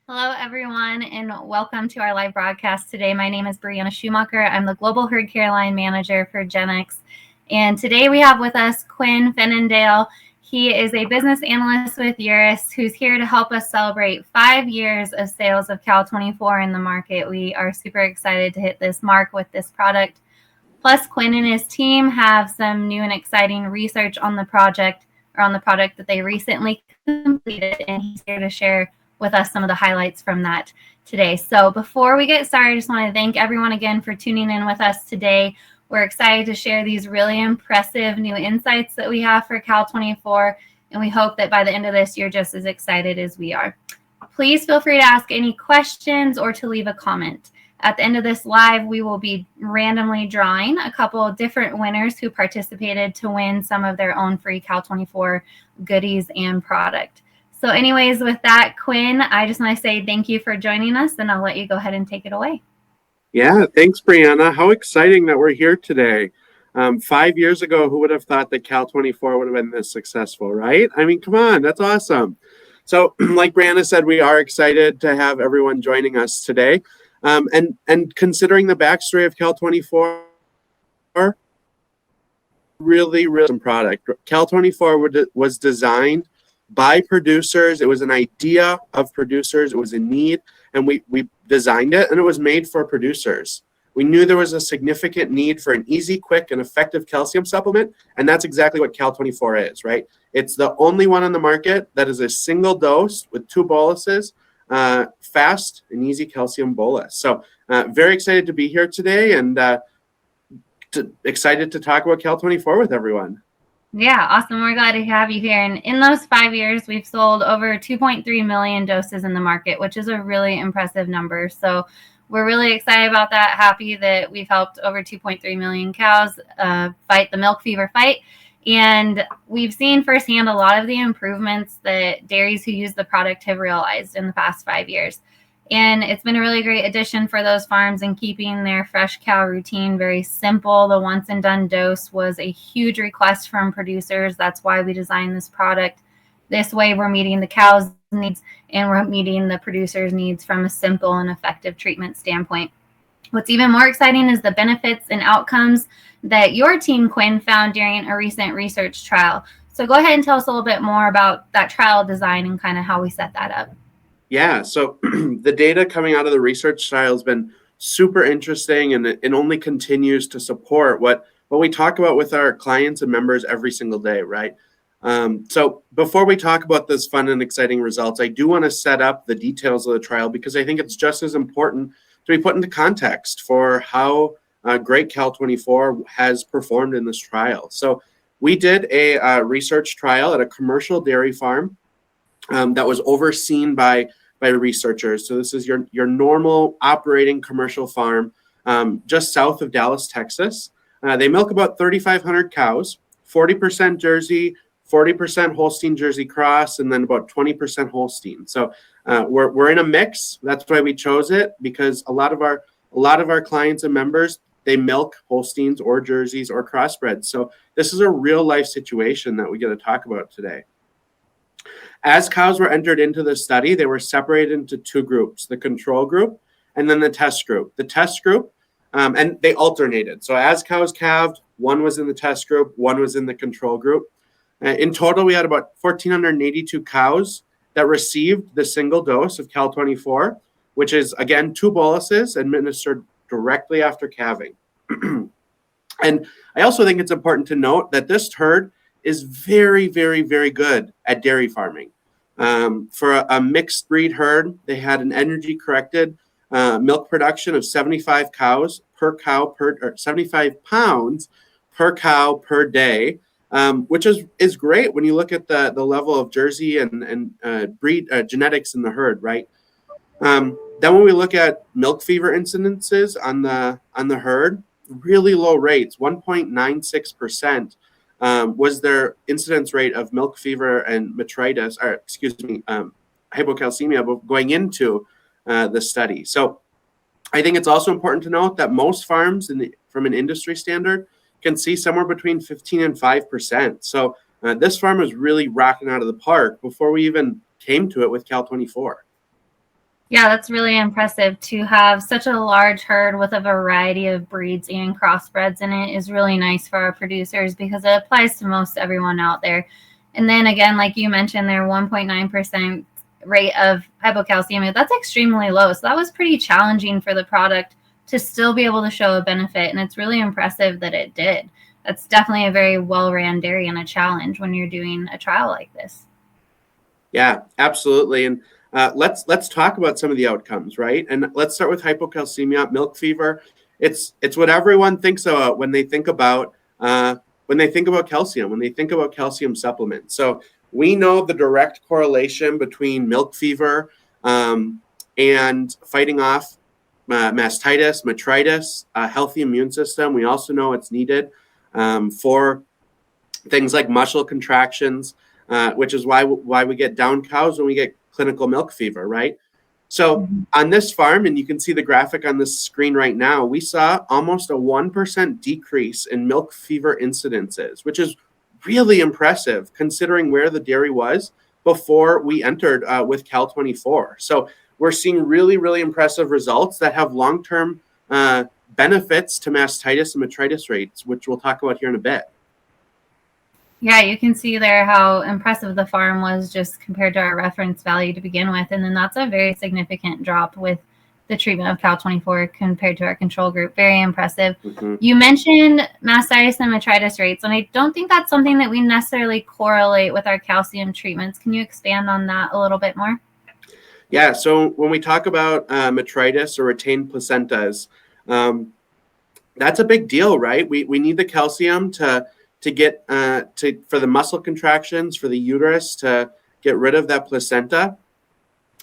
Hello, everyone, and welcome to our live broadcast today. My name is Briana Schumacher. I'm the Global Herd Care Line Manager for GENEX. And today we have with us Quin Fenendael. He is a business analyst with URUS who's here to help us celebrate 5 years of sales of CAL24 in the market. We are super excited to hit this mark with this product. Plus, Quin and his team have some new and exciting research on the product that they recently completed, and he's here to share with us some of the highlights from that today. So before we get started, I just want to thank everyone again for tuning in with us today. We're excited to share these really impressive new insights that we have for CAL24, and we hope that by the end of this, you're just as excited as we are. Please feel free to ask any questions or to leave a comment. At the end of this live, we will be randomly drawing a couple of different winners who participated to win some of their own free CAL24 goodies and product. So anyways, with that, Quin, I just want to say thank you for joining us, and I'll let you go ahead and take it away. Yeah, thanks, Briana. How exciting that we're here today. 5 years ago, who would have thought that Cal24 would have been this successful, right? I mean, come on, that's awesome. So like Briana said, we are excited to have everyone joining us today. And considering the backstory of Cal24, really awesome product. Cal24 was designed by producers. It was an idea of producers. It was a need, and we designed it, and it was made for producers. We knew there was a significant need for an easy, quick, and effective calcium supplement, and that's exactly what Cal24 is, right? It's the only one on the market that is a single dose with 2 boluses, fast and easy calcium bolus. So very excited to be here today, and excited to talk about Cal24 with everyone. Yeah, awesome. We're glad to have you here. And in those 5 years, we've sold over 2.3 million doses in the market, which is a really impressive number. So we're really excited about that. Happy that we've helped over 2.3 million cows fight the milk fever fight. And we've seen firsthand a lot of the improvements that dairies who use the product have realized in the past 5 years. And it's been a really great addition for those farms in keeping their fresh cow routine very simple. The once and done dose was a huge request from producers. That's why we designed this product. This way we're meeting the cow's needs and we're meeting the producer's needs from a simple and effective treatment standpoint. What's even more exciting is the benefits and outcomes that your team, Quin, found during a recent research trial. So go ahead and tell us a little bit more about that trial design and kind of how we set that up. Yeah, so the data coming out of the research trial has been super interesting, and it only continues to support what we talk about with our clients and members every single day, right? So before we talk about this fun and exciting results, I do want to set up the details of the trial because I think it's just as important to be put into context for how great Cal24 has performed in this trial. So we did a research trial at a commercial dairy farm that was overseen by researchers. So this is your normal operating commercial farm just south of Dallas, Texas. They milk about 3,500 cows, 40% Jersey, 40% Holstein Jersey cross, and then about 20% Holstein. So we're in a mix. That's why we chose it, because a lot of our clients and members, they milk Holsteins or Jerseys or crossbreds. So this is a real life situation that we get to talk about today. As cows were entered into the study, they were separated into 2 groups, the control group and then the test group. The test group, and they alternated. So as cows calved, one was in the test group, one was in the control group. In total, we had about 1,482 cows that received the single dose of Cal24, which is, again, 2 boluses administered directly after calving. And I also think it's important to note that this herd is very, very, very good at dairy farming. For a mixed breed herd, they had an energy corrected milk production of 75 cows per cow or 75 pounds per cow per day, which is great when you look at the level of Jersey and breed genetics in the herd, right? Then when we look at milk fever incidences on the herd, really low rates, 1.96%. Was their incidence rate of milk fever and metritis, or hypocalcemia going into the study. So I think it's also important to note that most farms from an industry standard can see somewhere between 15 and 5%. So this farm was really rocking out of the park before we even came to it with Cal24. Yeah, that's really impressive. To have such a large herd with a variety of breeds and crossbreds in it is really nice for our producers because it applies to most everyone out there. And then again, like you mentioned, their 1.9% rate of hypocalcemia, that's extremely low. So that was pretty challenging for the product to still be able to show a benefit. And it's really impressive that it did. That's definitely a very well-ran dairy and a challenge when you're doing a trial like this. Yeah, absolutely. And let's talk about some of the outcomes, right? And let's start with hypocalcemia, milk fever. It's what everyone thinks about when they think about calcium, when they think about calcium supplements. So we know the direct correlation between milk fever and fighting off mastitis, metritis, a healthy immune system. We also know it's needed for things like muscle contractions, which is why we get down cows when we get clinical milk fever, right? So on this farm, and you can see the graphic on this screen right now, we saw almost a 1% decrease in milk fever incidences, which is really impressive considering where the dairy was before we entered with CAL24. So we're seeing really, really impressive results that have long-term benefits to mastitis and metritis rates, which we'll talk about here in a bit. Yeah, you can see there how impressive the farm was just compared to our reference value to begin with. And then that's a very significant drop with the treatment of CAL24 compared to our control group. Very impressive. You mentioned mastitis and metritis rates, and I don't think that's something that we necessarily correlate with our calcium treatments. Can you expand on that a little bit more? Yeah, so when we talk about metritis or retained placentas, that's a big deal, right? We need the calcium to get for the muscle contractions, for the uterus to get rid of that placenta.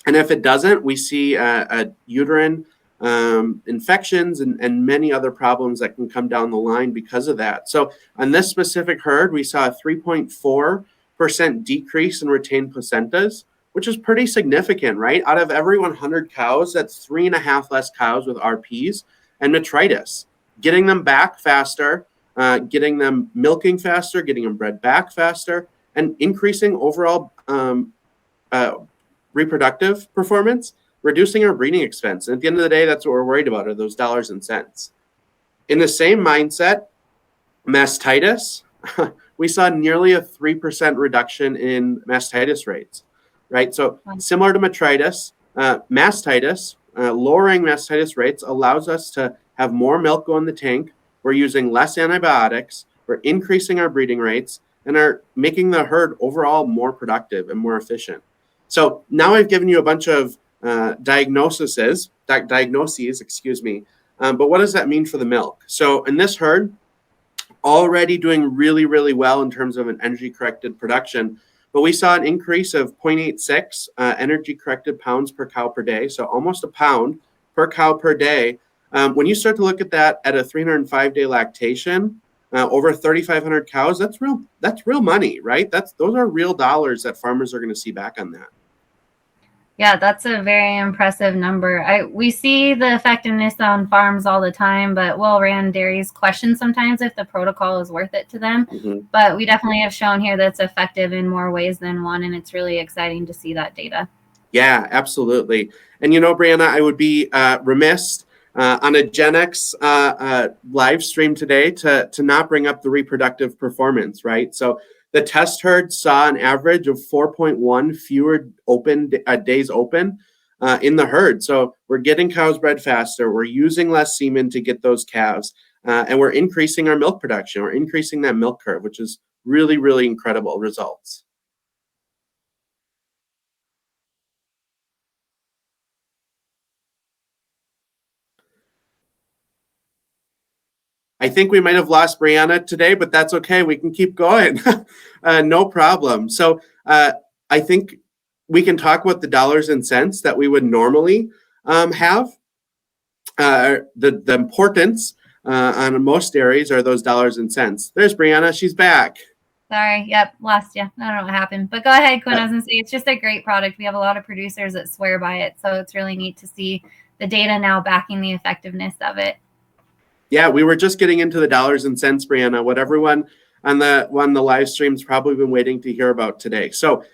And if it doesn't, we see a uterine infections and many other problems that can come down the line because of that. So on this specific herd, we saw a 3.4% decrease in retained placentas, which is pretty significant, right? Out of every 100 cows, that's 3.5 less cows with RPs and metritis. Getting them back faster, getting them milking faster, getting them bred back faster, and increasing overall reproductive performance, reducing our breeding expense. And at the end of the day, that's what we're worried about, are those dollars and cents. In the same mindset, mastitis, we saw nearly a 3% reduction in mastitis rates, right? So similar to metritis, mastitis, lowering mastitis rates allows us to have more milk go in the tank. We're using less antibiotics. We're increasing our breeding rates and are making the herd overall more productive and more efficient. So now I've given you a bunch of diagnoses, excuse me. But what does that mean for the milk? So in this herd, already doing really, really well in terms of an energy-corrected production, but we saw an increase of 0.86 energy-corrected pounds per cow per day, so almost a pound per cow per day. When you start to look at that at a 305-day lactation, over 3,500 cows, that's real money, right? Those are real dollars that farmers are going to see back on that. Yeah, that's a very impressive number. We see the effectiveness on farms all the time, but well-ran dairies question sometimes if the protocol is worth it to them. But we definitely have shown here that it's effective in more ways than one, and it's really exciting to see that data. Yeah, absolutely. And Briana, I would be remiss on a GENEX live stream today to not bring up the reproductive performance, right? So the test herd saw an average of 4.1 fewer days open in the herd. So we're getting cows bred faster. We're using less semen to get those calves, and we're increasing our milk production. We're increasing that milk curve, which is really, really incredible results. I think we might have lost Briana today, but that's okay. We can keep going. No problem. So I think we can talk about the dollars and cents that we would normally have. The importance on most dairies are those dollars and cents. There's Briana. She's back. Sorry. Yep. Lost you. I don't know what happened. But go ahead, Quinn. I was going to say, it's just a great product. We have a lot of producers that swear by it. So it's really neat to see the data now backing the effectiveness of it. Yeah, we were just getting into the dollars and cents, Briana, what everyone on the live stream's probably been waiting to hear about today. So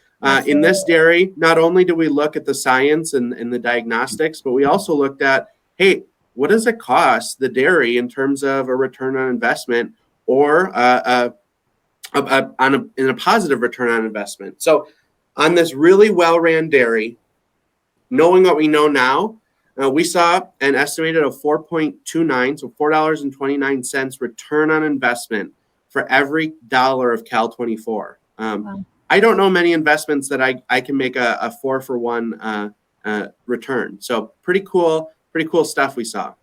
In this dairy, not only do we look at the science and the diagnostics, but we also looked at, hey, what does it cost the dairy in terms of a return on investment or in a positive return on investment? So on this really well-ran dairy, knowing what we know now, we saw an estimated of 4.29, so $4.29 return on investment for every dollar of Cal24. Wow. I don't know many investments that I can make a 4-for-1 return. So pretty cool stuff we saw.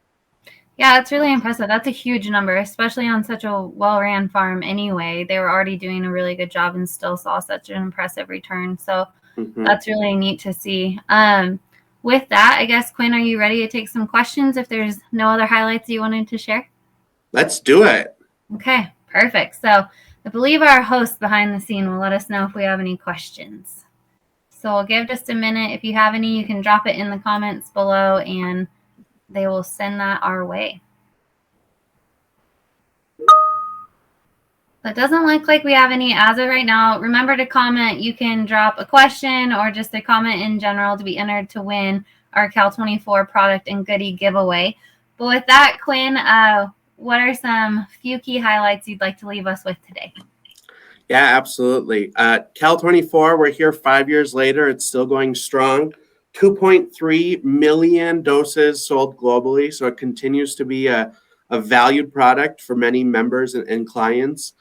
Yeah, it's really impressive. That's a huge number, especially on such a well-ran farm anyway. They were already doing a really good job and still saw such an impressive return. So that's really neat to see. With that, I guess, Quinn, are you ready to take some questions if there's no other highlights you wanted to share? Let's do it. Okay, perfect. So I believe our host behind the scene will let us know if we have any questions. So we'll give just a minute. If you have any, you can drop it in the comments below and they will send that our way. It doesn't look like we have any as of right now. Remember to comment. You can drop a question or just a comment in general to be entered to win our Cal24 product and goodie giveaway. But with that, Quinn, what are some few key highlights you'd like to leave us with today? Yeah, absolutely. Cal24, we're here 5 years later. It's still going strong. 2.3 million doses sold globally. So it continues to be a valued product for many members and clients.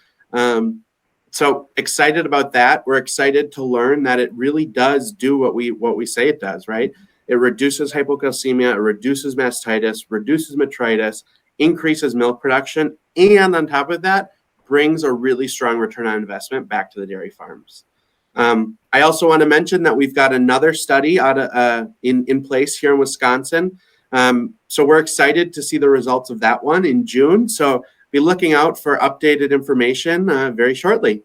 So excited about that. We're excited to learn that it really does do what we say it does, right? It reduces hypocalcemia, it reduces mastitis, reduces metritis, increases milk production, and on top of that, brings a really strong return on investment back to the dairy farms. I also want to mention that we've got another study in place here in Wisconsin. So we're excited to see the results of that one in June. So be looking out for updated information very shortly.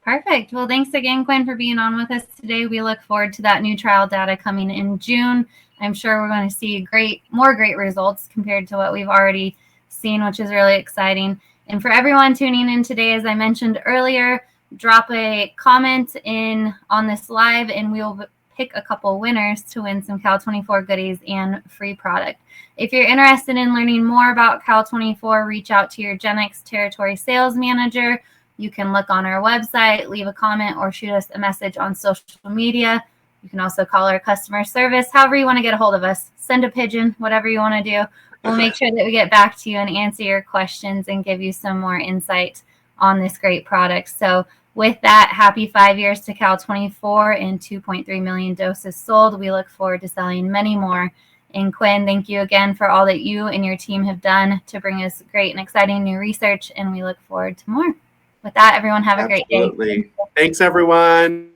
Perfect. Well, thanks again, Quinn, for being on with us today. We look forward to that new trial data coming in June. I'm sure we're going to see more great results compared to what we've already seen, which is really exciting. And for everyone tuning in today, as I mentioned earlier, drop a comment in on this live and we'll pick a couple winners to win some Cal24 goodies and free product. If you're interested in learning more about Cal24, reach out to your GENEX territory sales manager. You can look on our website, leave a comment, or shoot us a message on social media. You can also call our customer service, however you want to get a hold of us. Send a pigeon, whatever you want to do. We'll make sure that we get back to you and answer your questions and give you some more insight on this great product. So with that, happy 5 years to Cal24 and 2.3 million doses sold. We look forward to selling many more. And Quinn, thank you again for all that you and your team have done to bring us great and exciting new research, and we look forward to more. With that, everyone have a great day. Thanks, everyone.